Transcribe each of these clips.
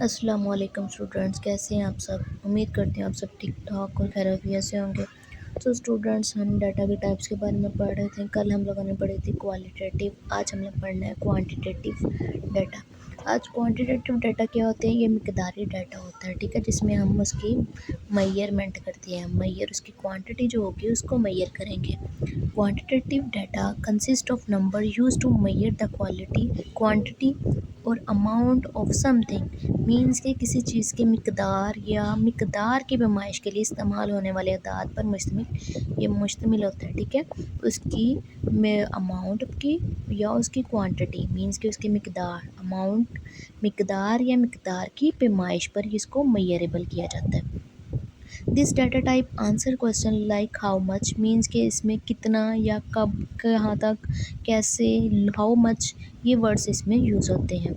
अस्सलाम वालेकुम स्टूडेंट्स, कैसे हैं आप सब। उम्मीद करते हैं आप सब ठीक ठाक और खैरियत से होंगे। तो स्टूडेंट्स, हम डाटा के टाइप्स के बारे में पढ़ रहे थे। कल हम लोगों ने पढ़ी थी क्वालिटेटिव, आज हमने पढ़ना है क्वांटिटेटिव डाटा। आज क्वांटिटेटिव डाटा क्या होते हैं? ये मिकदारी डाटा होता है, ठीक है, जिसमें हम उसकी मेजरमेंट करते हैं। मैयर उसकी क्वांटिटी जो होगी उसको मैयर करेंगे। Quantitative data consist of number use to measure the quantity और अमाउंट ऑफ समथिंग। मीन्स के किसी चीज़ की मिकदार या मिकदार की पैमाइश के लिए इस्तेमाल होने वाले अदाद पर मुश्तमिल होता है, ठीक है। उसकी अमाउंट की या उसकी क्वांटिटी, मीन्स कि उसकी मिकदार, अमाउंट, मिकदार या मिकदार की पैमाइश पर इसको मेजरेबल किया जाता है। This data type answer question like how much, means के इसमें कितना या कब, कहाँ तक, कैसे, हाउ मच, ये वर्ड्स इसमें यूज़ होते हैं।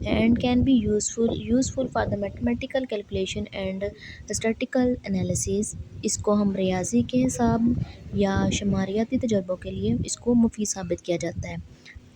And can be useful for the mathematical calculation and statistical analysis. इसको हम रियाजी के हिसाब या शुमारियाती तजर्बों के लिए इसको मुफीद साबित किया जाता है।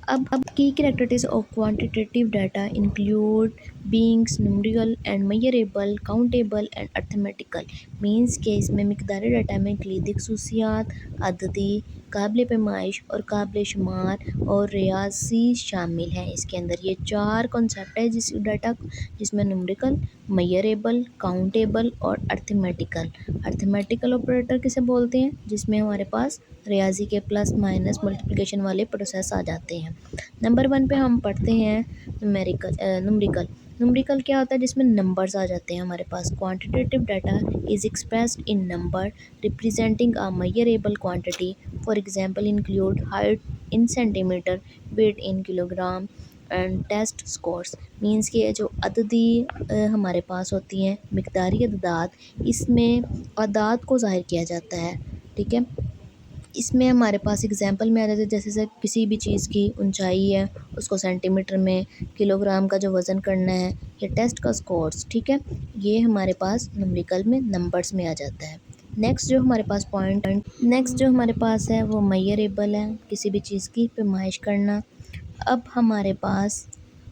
अब की characteristics of quantitative data include beings numerical and measurable, countable and arithmetical. Means के इसमें मिकदारी डाटा में कलीदी खसूसियात, अददी, काबिल पैमाइश और काबिल शुमार और रियाजी शामिल हैं। इसके अंदर ये चार कॉन्सेप्ट है जिस डाटा जिसमें न्यूमेरिकल, मेजरेबल, काउंटेबल और अर्थमेटिकल। अर्थमेटिकल ऑपरेटर किसे बोलते हैं? जिसमें हमारे पास रियाजी के प्लस माइनस मल्टीप्लिकेशन वाले प्रोसेस आ जाते हैं। नंबर 1 पे हम पढ़ते हैं न्यूमेरिकल। न्यूमेरिकल क्या होता है? जिसमें नंबर्स आ जाते हैं हमारे पास। Quantitative data is expressed in number representing a measurable quantity. For example include height in centimetre, weight in kilogram and test scores. Means कि जो अददी हमारे पास होती हैं, मिकदारी अदाद, इसमें अदाद को ज़ाहिर किया जाता है, ठीक है। इसमें हमारे पास एग्जांपल में आ जाता है, जैसे से किसी भी चीज़ की ऊंचाई है उसको सेंटीमीटर में, किलोग्राम का जो वज़न करना है, या टेस्ट का स्कोर्स, ठीक है। ये हमारे पास न्यूमेरिकल में नंबर्स में आ जाता है। नेक्स्ट जो हमारे पास है वो मेजरेबल है, किसी भी चीज़ की पैमाइश करना। अब हमारे पास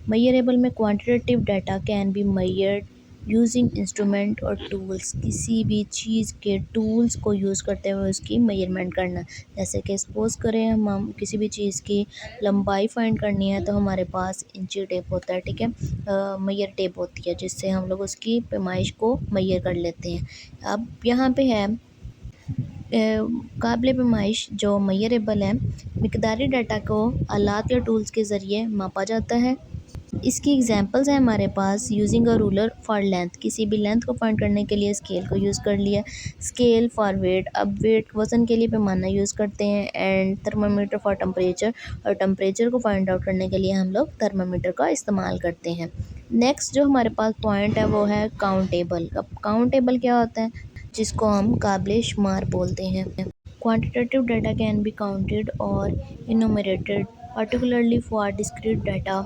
मेजरेबल में quantitative data can be measured using instrument और टूल्स। किसी भी चीज़ के टूल्स को यूज़ करते हुए उसकी मेजरमेंट करना। जैसे कि सपोज़ करें हम किसी भी चीज़ की लंबाई फाइंड करनी है तो हमारे पास इंची टेप होता है, ठीक है, मेजर टेप होती है जिससे हम लोग उसकी पैमाइश को मेजर कर लेते हैं। अब यहाँ पे है काबिल पैमाइश जो मेजरेबल है, मिकदारी डाटा को आलात या टूल्स के ज़रिए मापा जाता है। इसकी एग्जांपल्स हैं हमारे पास। Using a ruler for length, किसी भी लेंथ को फाइंड करने के लिए स्केल को यूज़ कर लिया। स्केल फॉर वेट, अब वेट वज़न के लिए पैमाना यूज़ करते हैं। एंड थर्मामीटर फॉर टेम्परेचर, और टेम्परेचर को फाइंड आउट करने के लिए हम लोग थर्मामीटर का इस्तेमाल करते हैं। नेक्स्ट जो हमारे पास पॉइंट है वो है काउंटेबल। अब काउंटेबल क्या होता है? जिसको हम काबिल शुमार बोलते हैं। Quantitative data can be counted और इनुमरेटेड पर्टिकुलरली फॉर डिस्क्रीट डाटा।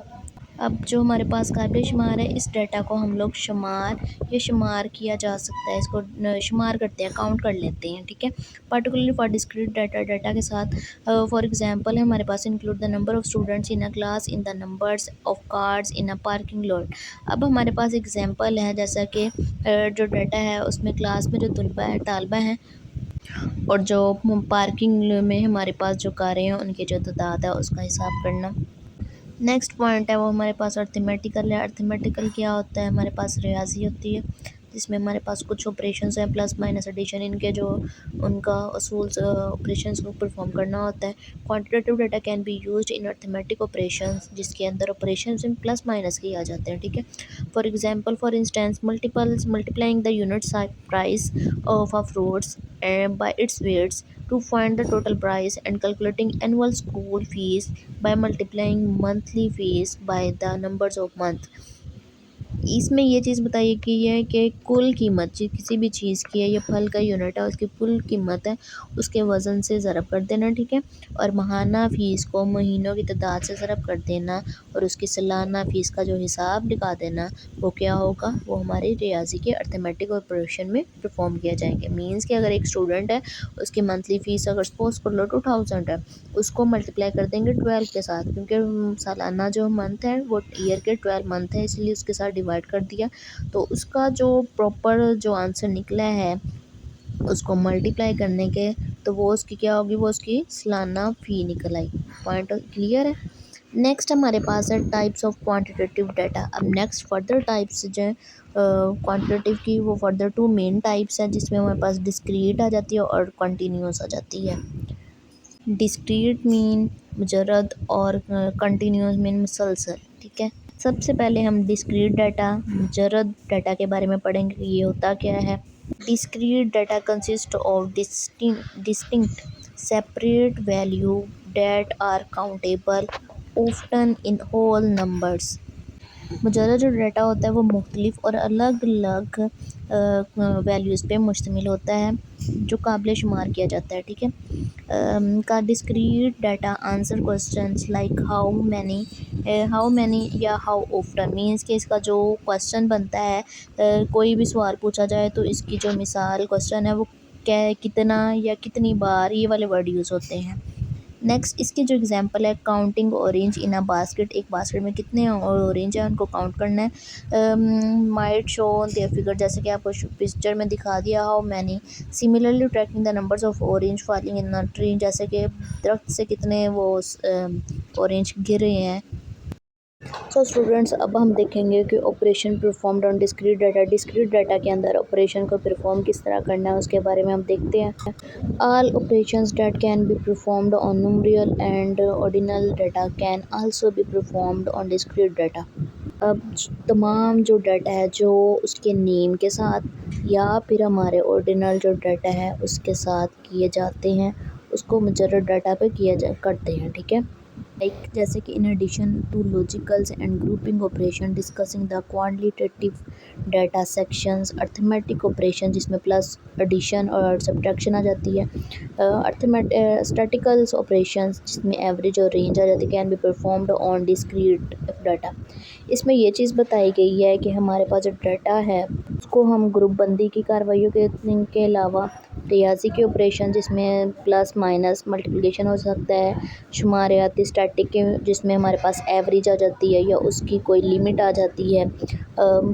अब जो हमारे पास काबिल शुमार है, इस डाटा को हम लोग शुमार किया जा सकता है, इसको शुमार करते हैं, काउंट कर लेते हैं, ठीक है। पर्टिकुलरली फॉर डिस्क्रीट डाटा के साथ फॉर एग्जांपल है हमारे पास include the number of students in a class in the numbers of cars in a parking lot. अब हमारे पास एग्जांपल है जैसा कि जो डाटा है उसमें क्लास में जो तालबा हैं और जो पार्किंग में हमारे पास जो कारें हैं उनकी जो तादाद है उसका हिसाब करना। नेक्स्ट पॉइंट है वो हमारे पास अर्थमेटिकल है। अर्थमेटिकल क्या होता है? हमारे पास रियाजी होती है जिसमें हमारे पास कुछ ऑपरेशंस हैं, प्लस माइनस एडिशन, इनके जो उनका असूल ऑपरेशंस को परफॉर्म करना होता है। Quantitative data can be used in arithmetic operations, जिसके अंदर ऑपरेशंस में प्लस माइनस के आ जाते हैं, ठीक है। For instance multiplying the unit price of a fruits by its weights to find the total price, and calculating annual school fees by multiplying monthly fees by the numbers of month। इसमें ये चीज़ बताइए कि यह कि कुल कीमत किसी भी चीज़ की है, ये फल का यूनिट है, उसकी कुल कीमत है, उसके वज़न से ज़रब कर देना, ठीक है। और माहाना फ़ीस को महीनों की तादाद से ज़रब कर देना और उसकी सालाना फ़ीस का जो हिसाब लिखा देना, वो क्या होगा? वो हमारी रियाजी के अर्थमेटिक ऑपरेशन में परफॉर्म किया जाएंगे। मीन्स कि अगर एक स्टूडेंट है, उसकी मंथली फ़ीस अगर सपोज कर लो 2000 है, उसको मल्टीप्लाई कर देंगे 12 के साथ, क्योंकि सालाना जो मंथ है वो ईयर के 12 मंथ है, इसलिए उसके साथ डिवाइड डिवाइड कर दिया, तो उसका जो प्रॉपर जो आंसर निकला है उसको मल्टीप्लाई करने के, तो वो उसकी क्या होगी, वो उसकी सालाना फ़ी निकल आई। पॉइंट क्लियर है। नेक्स्ट हमारे पास है टाइप्स ऑफ क्वांटिटेटिव डाटा। अब नेक्स्ट फर्दर टाइप्स जो है क्वांटिटेटिव की, वो फर्दर टू मेन टाइप्स हैं, जिसमें हमारे पास डिस्क्रीट आ जाती है और कंटिन्यूस आ जाती है। डिस्क्रीट मीन मुजरद और कंटिन्यूस मीन मुसलसल। ठीक है, सबसे पहले हम डिस्क्रीट डाटा मुजरद डाटा के बारे में पढ़ेंगे। ये होता क्या है। Discrete data consists of distinct separate value that are countable, often in whole numbers. मुजरद जो डाटा होता है वो मुख्तलिफ और अलग अलग वैल्यूज़ पे मुश्तमिल होता है, जो काबिल शुमार किया जाता है। ठीक है, का discrete data answer questions like how many या हाउ ऑफ्टन मीन्स कि इसका जो क्वेश्चन बनता है, कोई भी सवाल पूछा जाए तो इसकी जो मिसाल क्वेश्चन है वो क्या, कितना या कितनी बार, ये वाले वर्ड यूज़ होते हैं। नेक्स्ट इसकी जो एग्जांपल है, counting orange in a basket, एक बास्केट में कितने ऑरेंज हैं उनको काउंट करना है। माइट शो देयर फिगर, जैसे कि आपको पिक्चर में दिखा दिया। How many, similarly tracking the numbers of orange falling in a tree, जैसे कि दरख्त से कितने वो ऑरेंज गिर रहे हैं। सो स्टूडेंट्स, अब हम देखेंगे कि operation performed on discrete data. Discrete data के अंदर ऑपरेशन को परफॉर्म किस तरह करना है उसके बारे में हम देखते हैं। All operations that can be performed on numerical and ordinal data can also be performed on discrete data. अब तमाम जो डाटा है जो उसके नेम के साथ या फिर हमारे ऑर्डिनल जो डाटा है उसके साथ किए जाते हैं, उसको मुजर्रद डाटा पे करते हैं। ठीक है, लाइक जैसे कि in addition to logicals and grouping operation discussing the quantitative data sections, arithmetic operation जिसमें प्लस एडिशन और सब्ट्रैक्शन आ जाती है, स्टैटिकल्स ऑपरेशंस जिसमें एवरेज और रेंज आ जाती है, can be performed on discrete data. इसमें ये चीज़ बताई गई है कि हमारे पास जो डाटा है उसको हम ग्रुप बंदी की कार्रवाइयों के अलावा रियाजी के ऑपरेशन जिसमें प्लस माइनस मल्टीप्लिकेशन हो सकता है, शुमारियाती स्टैटिक के जिसमें हमारे पास एवरेज आ जाती है या उसकी कोई लिमिट आ जाती है,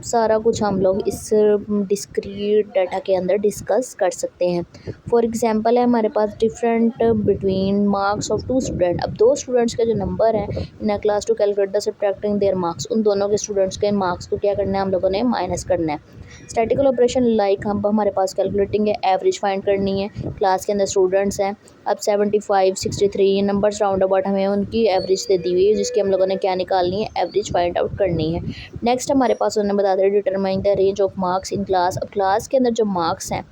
सारा कुछ हम लोग इस डिस्क्रीट डाटा के अंदर डिस्कस कर सकते हैं। फॉर एग्जांपल है हमारे पास different between marks of two student. अब दो स्टूडेंट्स के जो नंबर हैं in a class to calculate the subtracting their marks, उन दोनों के स्टूडेंट्स के मार्क्स को क्या करना है, हम लोगों ने माइनस करना है। स्टैटिकल ऑपरेशन लाइक हम हमारे पास कैलकुलेटिंग है, एवरेज फाइंड करनी है। क्लास के अंदर स्टूडेंट्स हैं, अब 75 63 ये नंबर्स राउंड अबाउट हमें उनकी एवरेज दे दी हुई है, जिसकी हम लोगों ने क्या निकालनी है, एवरेज फाइंड आउट करनी है। नेक्स्ट हमारे पास उन्होंने बता दिया determine the range of marks in class. अब क्लास के अंदर जो मार्क्स हैं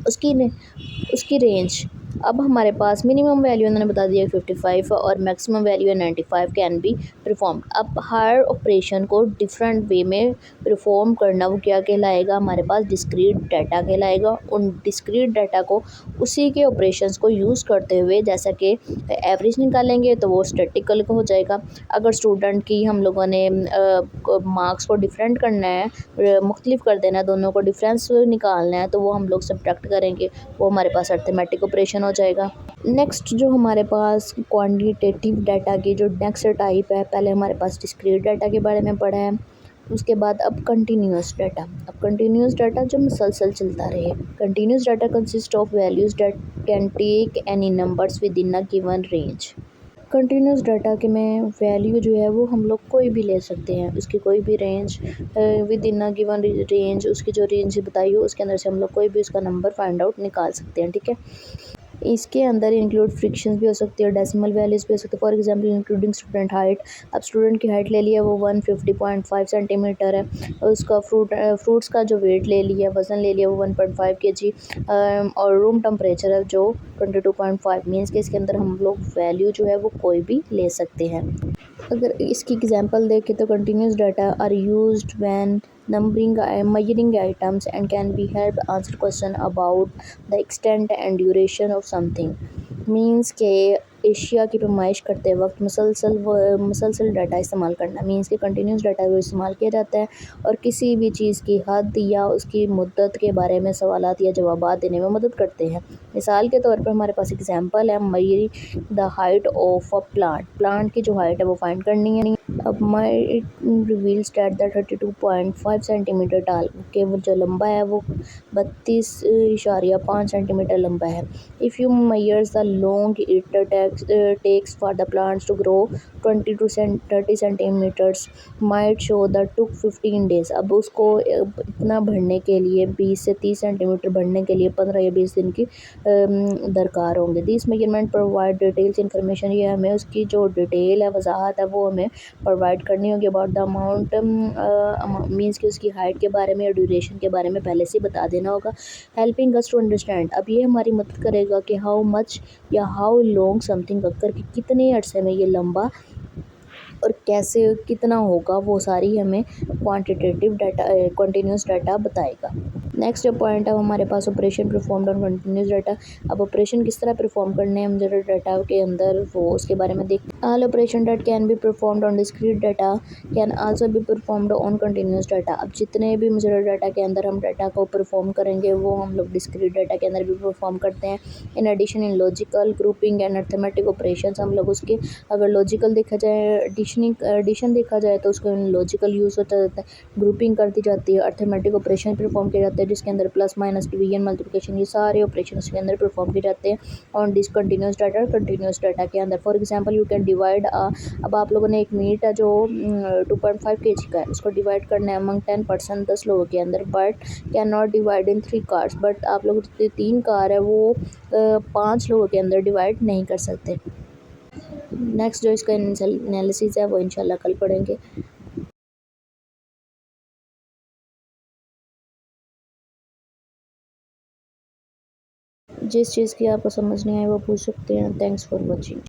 उसकी रेंज, अब हमारे पास मिनिमम वैल्यू उन्होंने बता दिया 55 और मैक्सिमम वैल्यू है 95 कैन बी परफॉर्म। अब हर ऑपरेशन को डिफरेंट वे में परफॉर्म करना वो क्या कहलाएगा, हमारे पास डिस्क्रीट डाटा कहलाएगा। उन डिस्क्रीट डाटा को उसी के ऑपरेशंस को यूज़ करते हुए, जैसा कि एवरेज निकालेंगे तो वो स्टैटिकल हो जाएगा। अगर स्टूडेंट की हम लोगों ने मार्क्स को डिफरेंट करना है, मुख्तलिफ कर देना है, दोनों को डिफरेंस निकालना है, तो वो हम लोग सब्ट्रैक्ट करेंगे, वो हमारे पास अर्थमेटिक ऑपरेशन हो जाएगा। नेक्स्ट जो हमारे पास क्वांटिटेटिव डाटा की जो नेक्स्ट टाइप है, पहले हमारे पास डिस्क्रीट डाटा के बारे में पढ़ा है, उसके बाद अब कंटिन्यूस डाटा। अब कंटिन्यूस डाटा जो मुसलसल चलता रहे। Continuous data consist of values that can take any numbers within a given range. Continuous data के में वैल्यू जो है वो हम लोग कोई भी ले सकते हैं, उसकी कोई भी range with in a given range, उसकी जो रेंज बताई हो उसके अंदर से हम लोग कोई भी उसका नंबर फाइंड आउट निकाल सकते हैं। ठीक है, इसके अंदर इंक्लूड फ्रिक्शंस भी हो सकती है, डेसिमल वैल्यूज़ भी हो सकती है। For example including student height. अब स्टूडेंट की हाइट ले लिया वो 150.5 सेंटीमीटर है, और उसका फ्रूट्स का जो वेट ले लिया, वज़न ले लिया वो 1.5 kg, और रूम टेम्परेचर है जो 22.5 मीन्स के इसके अंदर हम लोग वैल्यू जो है वो कोई भी ले सकते हैं। अगर इसकी एग्जांपल देखें तो continuous data are used when numbering measuring items and can be help answer question about the extent and duration of something means के एशिया की पैमाइश करते वक्त मुसलसल डाटा इस्तेमाल करना, मीन्स के कंटिन्यूस डाटा को इस्तेमाल किया जाता है और किसी भी चीज़ की हद या उसकी मुद्दत के बारे में सवालात या जवाबात देने में मदद करते हैं। मिसाल के तौर पर हमारे पास एग्जांपल है measuring the height of a plant की जो हाइट है वो फाइंड करनी है। अब my it reveals that the 32.5 centimetre टाल के वो जो लंबा है वो 32.5 सेंटीमीटर लंबा है। इफ़ यू मेयर्स the long it takes for the plants to grow 20 to 30 centimetres might show the took 15 days. अब उसको इतना बढ़ने के लिए 20 से 30 सेंटीमीटर बढ़ने के लिए 15 या 20 दिन की दरकार होंगे। This measurement provide details information, ये हमें उसकी जो डिटेल है वजाहत है वो हमें प्रोवाइड करनी होगी अबाउट द अमाउंट, मीन्स कि उसकी हाइट के बारे में या ड्यूरेशन के बारे में पहले से बता देना होगा। हेल्पिंग अस टू अंडरस्टैंड, अब ये हमारी मदद करेगा कि हाउ मच या हाउ लॉन्ग समथिंग अक्कर, कि कितने अरसे में ये लंबा और कैसे कितना होगा, वो सारी हमें क्वांटिटेटिव डाटा कंटिन्यूस डाटा बताएगा। नेक्स्ट जो पॉइंट है हमारे पास operation performed on continuous data. अब ऑपरेशन किस तरह परफॉर्म करने हैं हम जरा डाटा के अंदर वो उसके बारे में देख। All operation date can be performed on discrete data can also be performed on continuous data. अब जितने भी मेजर डाटा के अंदर हम डाटा को परफॉर्म करेंगे वो हम लोग डिस्क्रीट डाटा के अंदर भी परफॉर्म करते हैं। In addition in logical grouping and arithmetic operation हम लोग उसके, अगर लॉजिकल देखा जाए एडिशन देखा जाए तो उसको लॉजिकल यूज़ होता रहता है, ग्रुपिंग कर दी जाती है, अर्थमेटिक ऑपरेशन परफॉर्म किए जाते हैं जिसके अंदर प्लस माइनस डिवीजन मल्टीप्लिकेशन ये सारे ऑपरेशन उसके अंदर परफॉर्म किए जाते हैं on discontinuous data, continuous data के अंदर। For example you can divide अब आप लोगों ने एक मीट है जो 2.5 kg का है, उसको डिवाइड करना है अमंग 10% 10 लोगों के अंदर, but can not divide in 3 cars, but आप लोग 3 कार है वो 5 लोगों के अंदर डिवाइड नहीं कर सकते। नेक्स्ट जो इसका एनालिसिस है वो इंशाल्लाह कल पढ़ेंगे। जिस चीज़ की आपको समझ नहीं आए वो पूछ सकते हैं। Thanks for watching.